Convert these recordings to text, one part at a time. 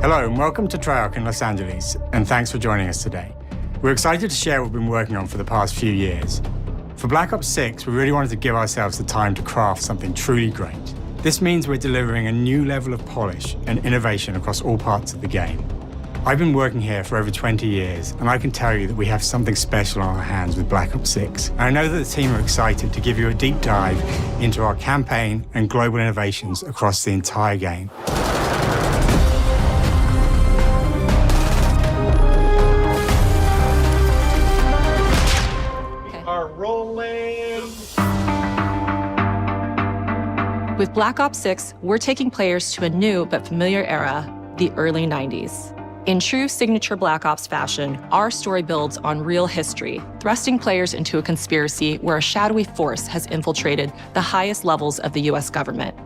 Hello and welcome to Treyarch in Los Angeles, and thanks for joining us today. We're excited to share what we've been working on for the past few years. For Black Ops 6, we really wanted to give ourselves the time to craft something truly great. This means we're delivering a new level of polish and innovation across all parts of the game. I've been working here for over 20 years, and I can tell you that we have something special on our hands with Black Ops 6. And I know that the team are excited to give you a deep dive into our campaign and global innovations across the entire game. With Black Ops 6, we're taking players to a new but familiar era, the early 90s. In true signature Black Ops fashion, our story builds on real history, thrusting players into a conspiracy where a shadowy force has infiltrated the highest levels of the US government,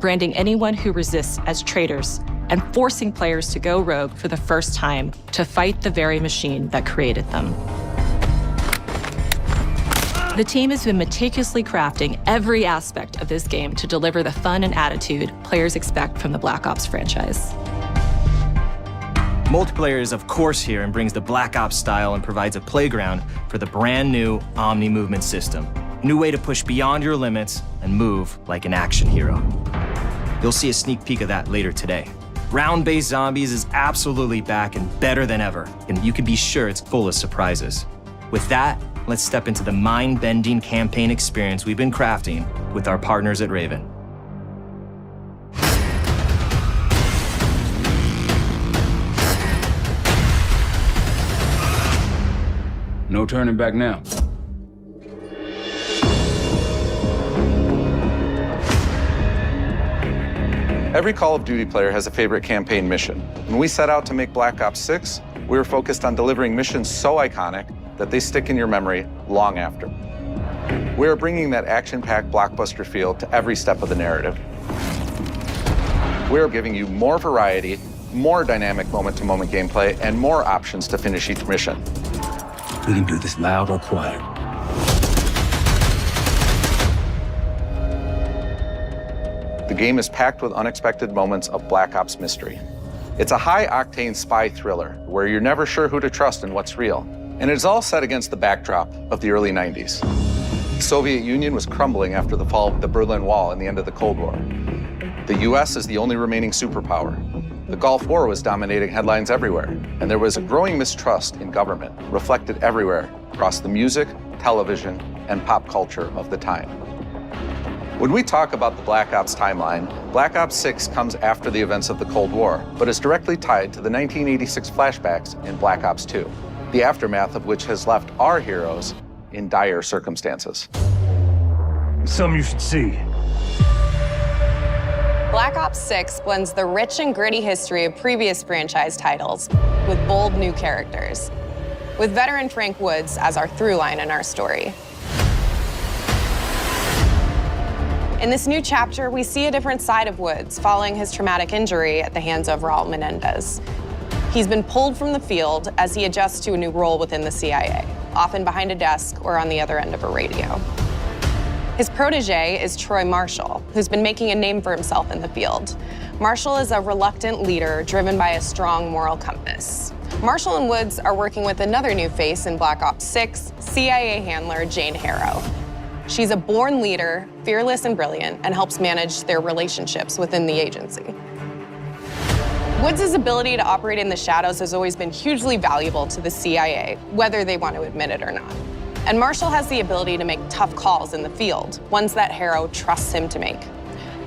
branding anyone who resists as traitors and forcing players to go rogue for the first time to fight the very machine that created them. The team has been meticulously crafting every aspect of this game to deliver the fun and attitude players expect from the Black Ops franchise. Multiplayer is of course here and brings the Black Ops style and provides a playground for the brand new Omni movement system. New way to push beyond your limits and move like an action hero. You'll see a sneak peek of that later today. Round-based zombies is absolutely back and better than ever, and you can be sure it's full of surprises. With that, let's step into the mind-bending campaign experience we've been crafting with our partners at Raven. No turning back now. Every Call of Duty player has a favorite campaign mission. When we set out to make Black Ops 6, we were focused on delivering missions so iconic that they stick in your memory long after. We are bringing that action-packed blockbuster feel to every step of the narrative. We are giving you more variety, more dynamic moment-to-moment gameplay, and more options to finish each mission. We can do this loud or quiet. The game is packed with unexpected moments of Black Ops mystery. It's a high-octane spy thriller where you're never sure who to trust and what's real. And it's all set against the backdrop of the early 90s. The Soviet Union was crumbling after the fall of the Berlin Wall and the end of the Cold War. The US is the only remaining superpower. The Gulf War was dominating headlines everywhere, and there was a growing mistrust in government, reflected everywhere across the music, television, and pop culture of the time. When we talk about the Black Ops timeline, Black Ops 6 comes after the events of the Cold War, but is directly tied to the 1986 flashbacks in Black Ops 2, the aftermath of which has left our heroes in dire circumstances. Something you should see. Black Ops 6 blends the rich and gritty history of previous franchise titles with bold new characters, with veteran Frank Woods as our through line in our story. In this new chapter, we see a different side of Woods following his traumatic injury at the hands of Raul Menendez. He's been pulled from the field as he adjusts to a new role within the CIA, often behind a desk or on the other end of a radio. His protege is Troy Marshall, who's been making a name for himself in the field. Marshall is a reluctant leader driven by a strong moral compass. Marshall and Woods are working with another new face in Black Ops 6, CIA handler Jane Harrow. She's a born leader, fearless and brilliant, and helps manage their relationships within the agency. Woods' ability to operate in the shadows has always been hugely valuable to the CIA, whether they want to admit it or not. And Marshall has the ability to make tough calls in the field, ones that Harrow trusts him to make.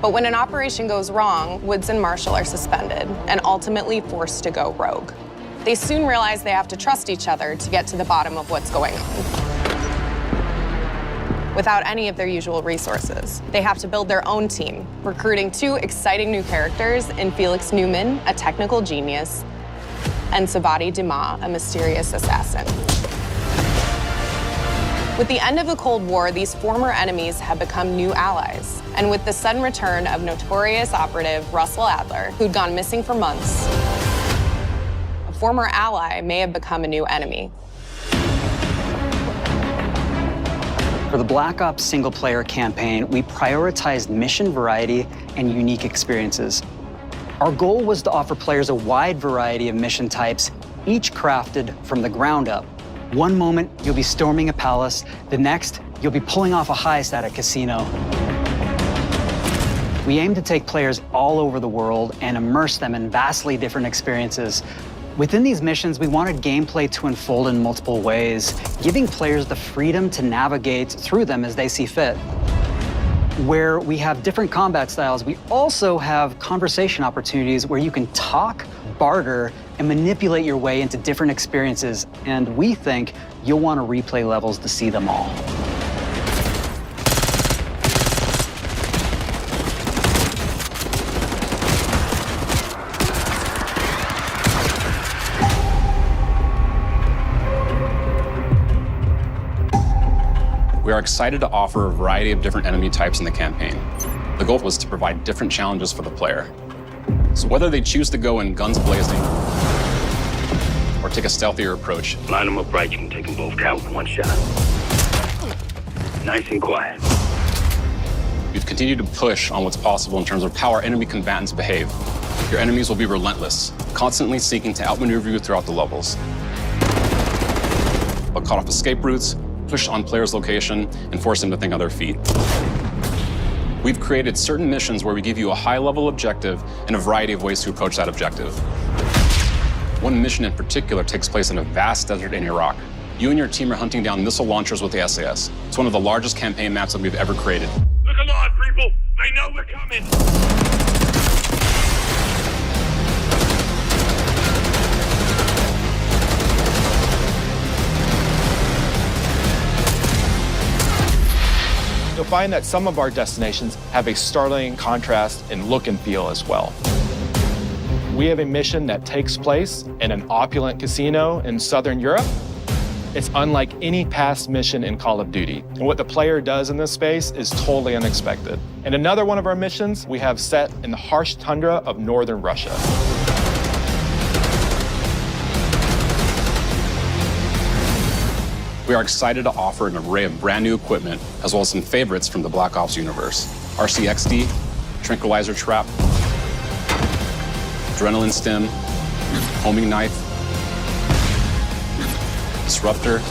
But when an operation goes wrong, Woods and Marshall are suspended and ultimately forced to go rogue. They soon realize they have to trust each other to get to the bottom of what's going on. Without any of their usual resources, they have to build their own team, recruiting two exciting new characters in Felix Newman, a technical genius, and Savati Dima, a mysterious assassin. With the end of the Cold War, these former enemies have become new allies. And with the sudden return of notorious operative Russell Adler, who'd gone missing for months, a former ally may have become a new enemy. For the Black Ops single-player campaign, we prioritized mission variety and unique experiences. Our goal was to offer players a wide variety of mission types, each crafted from the ground up. One moment, you'll be storming a palace. The next, you'll be pulling off a heist at a casino. We aim to take players all over the world and immerse them in vastly different experiences. Within these missions, we wanted gameplay to unfold in multiple ways, giving players the freedom to navigate through them as they see fit. Where we have different combat styles, we also have conversation opportunities where you can talk, barter, and manipulate your way into different experiences. And we think you'll want to replay levels to see them all. We are excited to offer a variety of different enemy types in the campaign. The goal was to provide different challenges for the player. So whether they choose to go in guns blazing or take a stealthier approach, Line them up right, you can take them both out with one shot. Nice and quiet. we've continued to push on what's possible in terms of how our enemy combatants behave. Your enemies will be relentless, constantly seeking to outmaneuver you throughout the levels. They'll cut off escape routes, push on players' location, and force them to think on their feet. We've created certain missions where we give you a high-level objective and a variety of ways to approach that objective. One mission in particular takes place in a vast desert in Iraq. You and your team are hunting down missile launchers with the SAS. It's one of the largest campaign maps that we've ever created. Look alive, people! They know we're coming! You'll find that some of our destinations have a startling contrast in look and feel as well. We have a mission that takes place in an opulent casino in Southern Europe. It's unlike any past mission in Call of Duty. And what the player does in this space is totally unexpected. And another one of our missions we have set in the harsh tundra of northern Russia. We are excited to offer an array of brand new equipment, as well as some favorites from the Black Ops universe. RCXD, Tranquilizer Trap, Adrenaline Stim, Homing Knife, Disruptor,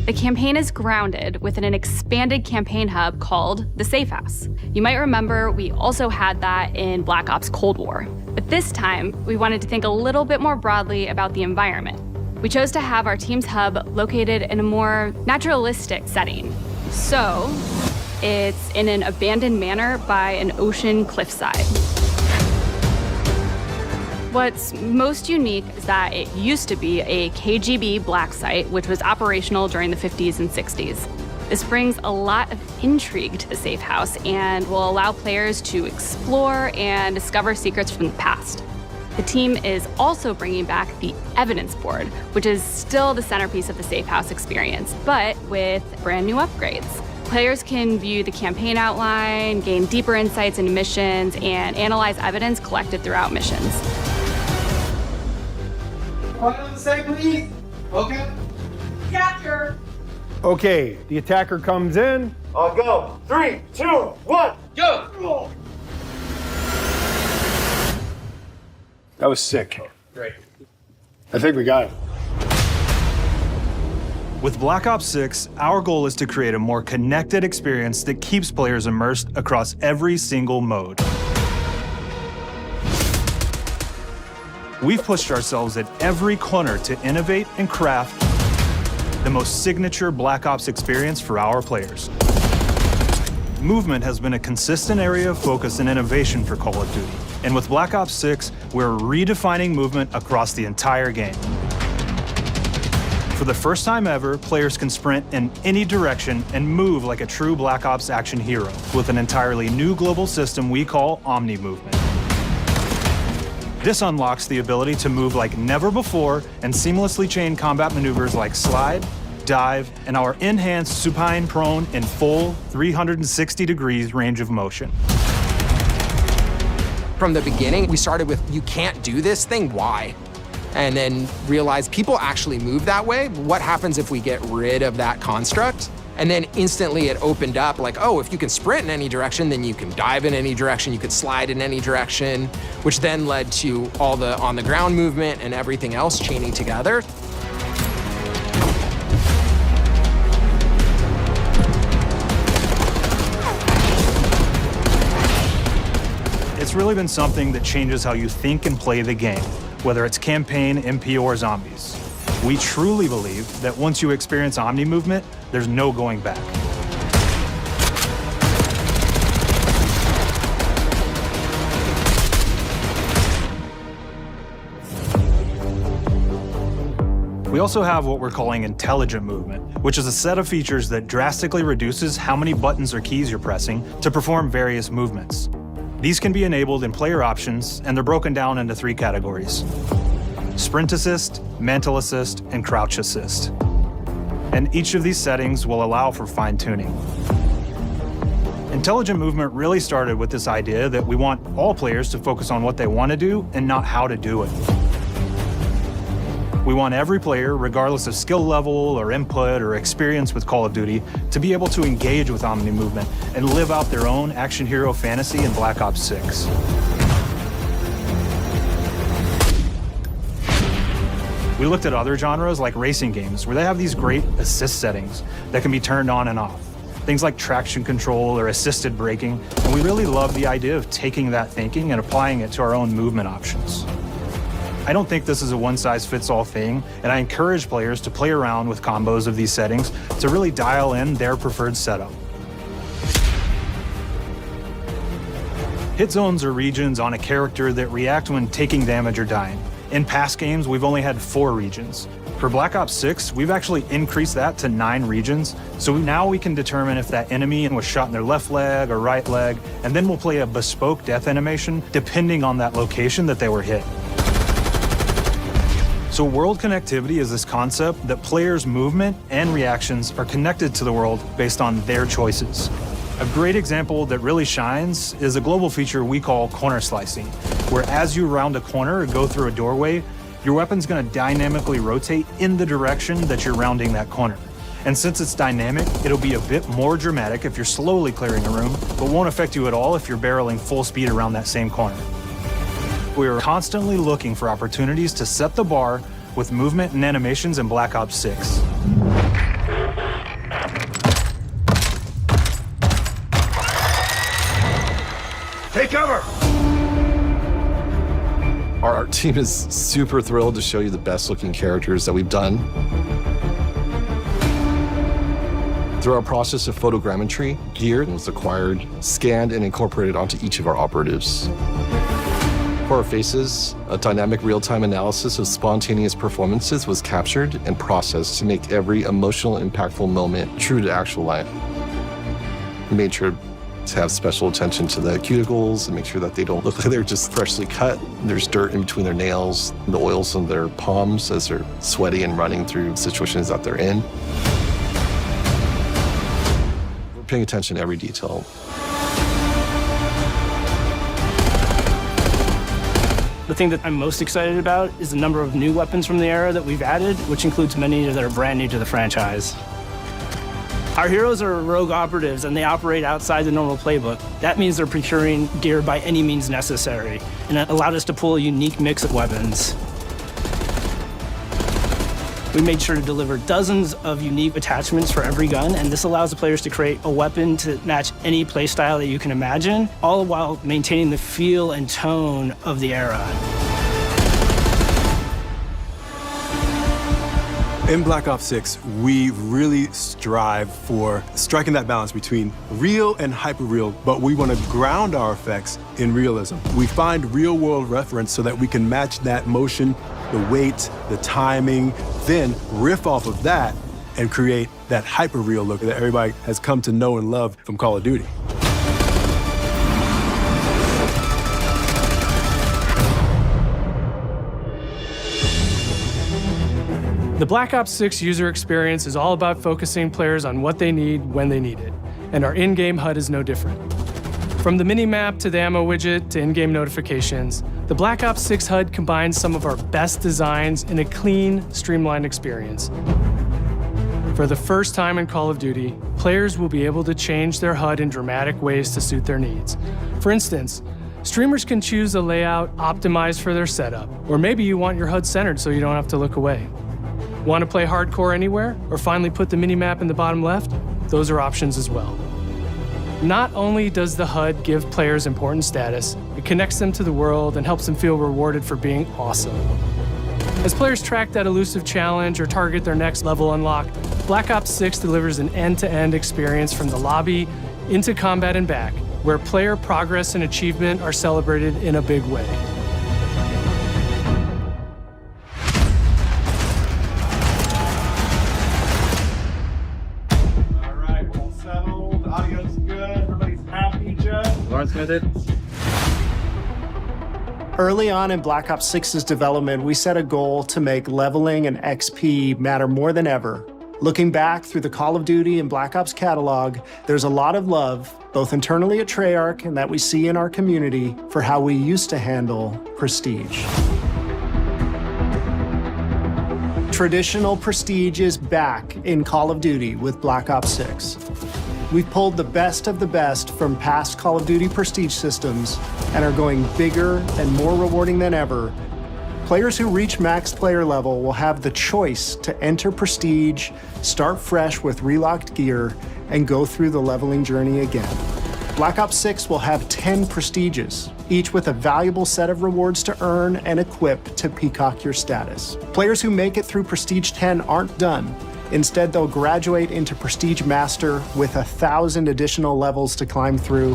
The campaign is grounded within an expanded campaign hub called the Safe House. You might remember we also had that in Black Ops Cold War. But this time, we wanted to think a little bit more broadly about the environment. We chose to have our team's hub located in a more naturalistic setting. So, it's in an abandoned manor by an ocean cliffside. What's most unique is that it used to be a KGB black site, which was operational during the 50s and 60s. This brings a lot of intrigue to the Safe House and will allow players to explore and discover secrets from the past. The team is also bringing back the evidence board, which is still the centerpiece of the Safe House experience, but with brand new upgrades. Players can view the campaign outline, gain deeper insights into missions, and analyze evidence collected throughout missions. Quiet on the side, please. Okay. Capture. Okay, the attacker comes in. I'll go. 3, 2, 1, go! That was sick. Great. I think we got it. With Black Ops 6, our goal is to create a more connected experience that keeps players immersed across every single mode. We've pushed ourselves at every corner to innovate and craft the most signature Black Ops experience for our players. Movement has been a consistent area of focus and innovation for Call of Duty. And with Black Ops 6, we're redefining movement across the entire game. For the first time ever, players can sprint in any direction and move like a true Black Ops action hero with an entirely new global system we call Omni Movement. This unlocks the ability to move like never before and seamlessly chain combat maneuvers like slide, dive, and our enhanced supine prone in full 360 degrees range of motion. From the beginning, we started with, you can't do this thing, why? and then realized people actually move that way. What happens if we get rid of that construct? And then instantly it opened up like, oh, if you can sprint in any direction, then you can dive in any direction, you could slide in any direction, which then led to all the on-the-ground movement and everything else chaining together. It's really been something that changes how you think and play the game, whether it's campaign, MP, or zombies. We truly believe that once you experience Omni movement, there's no going back. We also have what we're calling intelligent movement, which is a set of features that drastically reduces how many buttons or keys you're pressing to perform various movements. These can be enabled in player options, and they're broken down into 3 categories: Sprint Assist, Mantle Assist, and Crouch Assist. And each of these settings will allow for fine-tuning. Intelligent movement really started with this idea that we want all players to focus on what they want to do and not how to do it. We want every player, regardless of skill level or input or experience with Call of Duty, to be able to engage with Omni movement and live out their own action hero fantasy in Black Ops 6. We looked at other genres like racing games, where they have these great assist settings that can be turned on and off. Things like traction control or assisted braking, and we really love the idea of taking that thinking and applying it to our own movement options. I don't think this is a one-size-fits-all thing, and I encourage players to play around with combos of these settings to really dial in their preferred setup. Hit zones are regions on a character that react when taking damage or dying. In past games, we've only had 4 regions. For Black Ops 6, we've actually increased that to 9 regions, so now we can determine if that enemy was shot in their left leg or right leg, and then we'll play a bespoke death animation depending on that location that they were hit. So world connectivity is this concept that players' movement and reactions are connected to the world based on their choices. A great example that really shines is a global feature we call corner slicing, where as you round a corner or go through a doorway, your weapon's gonna dynamically rotate in the direction that you're rounding that corner. And since it's dynamic, it'll be a bit more dramatic if you're slowly clearing a room, but won't affect you at all if you're barreling full speed around that same corner. We are constantly looking for opportunities to set the bar with movement and animations in Black Ops 6. Take cover! Our team is super thrilled to show you the best looking characters that we've done. Through our process of photogrammetry, gear was acquired, scanned, and incorporated onto each of our operatives. For our faces, a dynamic real-time analysis of spontaneous performances was captured and processed to make every emotional, impactful moment true to actual life. We made sure to have special attention to the cuticles and make sure that they don't look like they're just freshly cut. There's dirt in between their nails, the oils on their palms as they're sweaty and running through situations that they're in. We're paying attention to every detail. The thing that I'm most excited about is the number of new weapons from the era that we've added, which includes many that are brand new to the franchise. Our heroes are rogue operatives, and they operate outside the normal playbook. That means they're procuring gear by any means necessary, and it allowed us to pull a unique mix of weapons. We made sure to deliver dozens of unique attachments for every gun, and this allows the players to create a weapon to match any playstyle that you can imagine, all while maintaining the feel and tone of the era. In Black Ops 6, we really strive for striking that balance between real and hyper-real, but we want to ground our effects in realism. We find real-world reference so that we can match that motion, the weight, the timing, then riff off of that and create that hyper-real look that everybody has come to know and love from Call of Duty. The Black Ops 6 user experience is all about focusing players on what they need when they need it, and our in-game HUD is no different. From the mini-map to the ammo widget to in-game notifications, The Black Ops 6 HUD combines some of our best designs in a clean, streamlined experience. For the first time in Call of Duty, players will be able to change their HUD in dramatic ways to suit their needs. For instance, streamers can choose a layout optimized for their setup, or maybe you want your HUD centered so you don't have to look away. Want to play hardcore anywhere, or finally put the minimap in the bottom left? Those are options as well. Not only does the HUD give players important status, it connects them to the world and helps them feel rewarded for being awesome. As players track that elusive challenge or target their next level unlock, Black Ops 6 delivers an end-to-end experience from the lobby into combat and back, where player progress and achievement are celebrated in a big way. All right, we're all settled. Audio's good. Everybody's happy, Jeff. Lawrence committed. Early on in Black Ops 6's development, we set a goal to make leveling and XP matter more than ever. Looking back through the Call of Duty and Black Ops catalog, there's a lot of love, both internally at Treyarch and that we see in our community, for how we used to handle prestige. Traditional prestige is back in Call of Duty with Black Ops 6. We've pulled the best of the best from past Call of Duty prestige systems and are going bigger and more rewarding than ever. Players who reach max player level will have the choice to enter prestige, start fresh with relocked gear, and go through the leveling journey again. Black Ops 6 will have 10 prestiges, each with a valuable set of rewards to earn and equip to peacock your status. Players who make it through Prestige 10 aren't done. Instead, they'll graduate into Prestige Master with 1,000 additional levels to climb through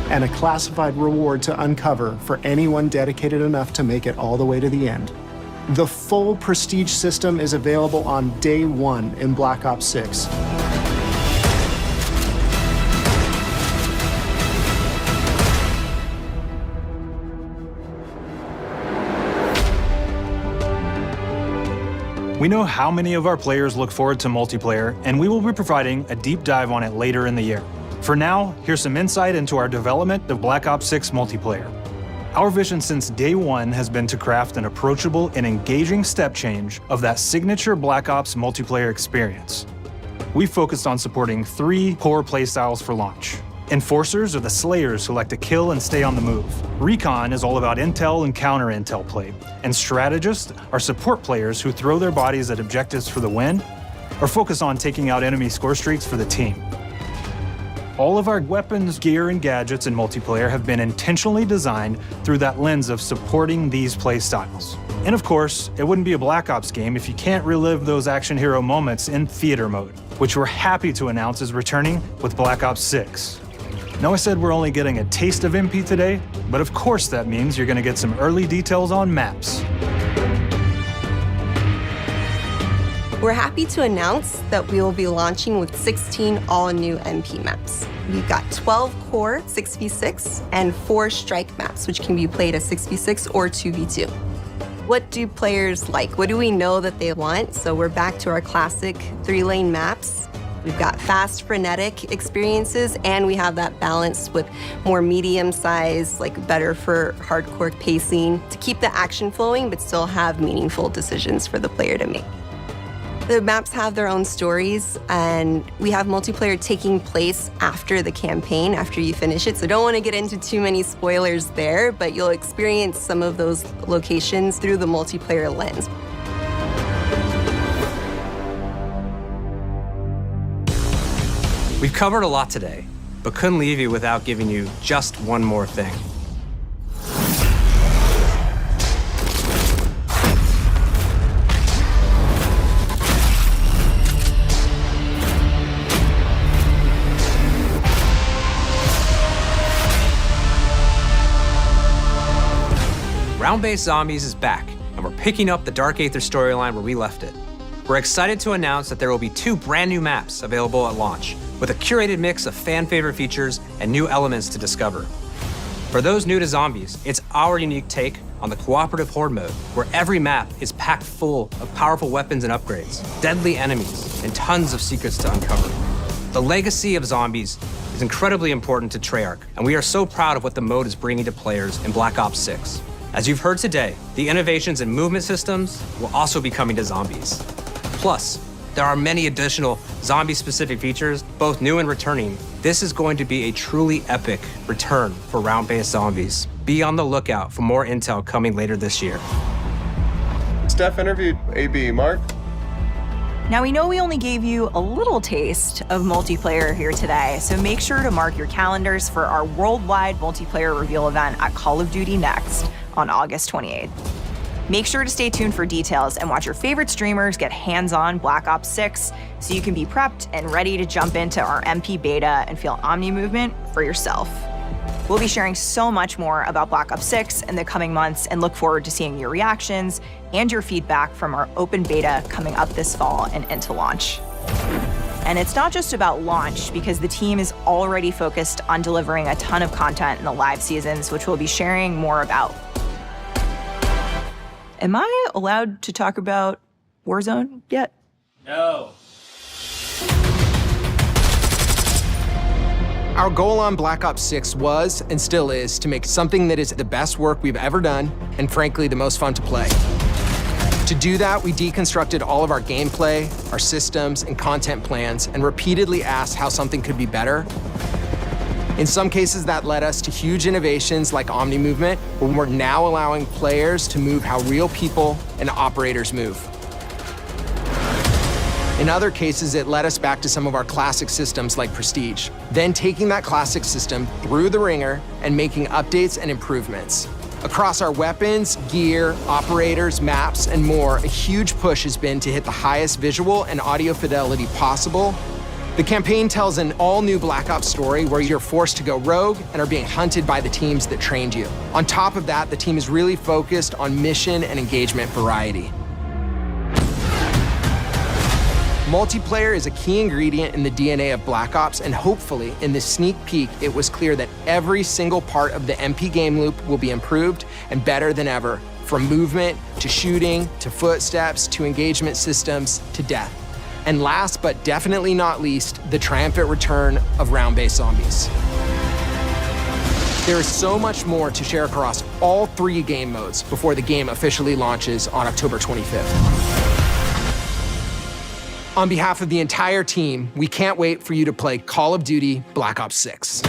and a classified reward to uncover for anyone dedicated enough to make it all the way to the end. The full Prestige system is available on day one in Black Ops 6. We know how many of our players look forward to multiplayer, and we will be providing a deep dive on it later in the year. For now, here's some insight into our development of Black Ops 6 multiplayer. Our vision since day one has been to craft an approachable and engaging step change of that signature Black Ops multiplayer experience. We focused on supporting 3 core playstyles for launch. Enforcers are the slayers who like to kill and stay on the move. Recon is all about intel and counter-intel play. And strategists are support players who throw their bodies at objectives for the win or focus on taking out enemy score streaks for the team. All of our weapons, gear, and gadgets in multiplayer have been intentionally designed through that lens of supporting these play styles. And of course, it wouldn't be a Black Ops game if you can't relive those action hero moments in theater mode, which we're happy to announce is returning with Black Ops 6. Now I said we're only getting a taste of MP today, but of course that means you're gonna get some early details on maps. We're happy to announce that we will be launching with 16 all-new MP maps. We've got 12 core 6v6 and 4 strike maps, which can be played as 6v6 or 2v2. What do players like? What do we know that they want? So we're back to our classic 3-lane maps. We've got fast, frenetic experiences, and we have that balance with more medium size, like better for hardcore pacing, to keep the action flowing, but still have meaningful decisions for the player to make. The maps have their own stories, and we have multiplayer taking place after the campaign, after you finish it. So don't want to get into too many spoilers there, but you'll experience some of those locations through the multiplayer lens. We've covered a lot today, but couldn't leave you without giving you just one more thing. Round-based Zombies is back, and we're picking up the Dark Aether storyline where we left it. We're excited to announce that there will be 2 brand new maps available at launch, with a curated mix of fan-favorite features and new elements to discover. For those new to Zombies, it's our unique take on the cooperative horde mode, where every map is packed full of powerful weapons and upgrades, deadly enemies, and tons of secrets to uncover. The legacy of Zombies is incredibly important to Treyarch, and we are so proud of what the mode is bringing to players in Black Ops 6. As you've heard today, the innovations in movement systems will also be coming to zombies. Plus, there are many additional zombie-specific features, both new and returning. This is going to be a truly epic return for round-based zombies. Be on the lookout for more intel coming later this year. Steph interviewed AB. Mark? Now, we know we only gave you a little taste of multiplayer here today, so make sure to mark your calendars for our worldwide multiplayer reveal event at Call of Duty Next on August 28th. Make sure to stay tuned for details and watch your favorite streamers get hands-on Black Ops 6 so you can be prepped and ready to jump into our MP beta and feel Omni movement for yourself. We'll be sharing so much more about Black Ops 6 in the coming months and look forward to seeing your reactions and your feedback from our open beta coming up this fall and into launch. And it's not just about launch, because the team is already focused on delivering a ton of content in the live seasons, which we'll be sharing more about. Am I allowed to talk about Warzone yet? No. Our goal on Black Ops 6 was, and still is, to make something that is the best work we've ever done, and frankly, the most fun to play. To do that, we deconstructed all of our gameplay, our systems, and content plans, and repeatedly asked how something could be better. In some cases, that led us to huge innovations like Omni Movement, where we're now allowing players to move how real people and operators move. In other cases, it led us back to some of our classic systems like Prestige, then taking that classic system through the ringer and making updates and improvements. Across our weapons, gear, operators, maps, and more, a huge push has been to hit the highest visual and audio fidelity possible. The campaign tells an all-new Black Ops story where you're forced to go rogue and are being hunted by the teams that trained you. On top of that, the team is really focused on mission and engagement variety. Multiplayer is a key ingredient in the DNA of Black Ops, and hopefully, in this sneak peek, it was clear that every single part of the MP game loop will be improved and better than ever, from movement, to shooting, to footsteps, to engagement systems, to death. And last but definitely not least, the triumphant return of round-based zombies. There is so much more to share across all 3 game modes before the game officially launches on October 25th. On behalf of the entire team, we can't wait for you to play Call of Duty Black Ops 6.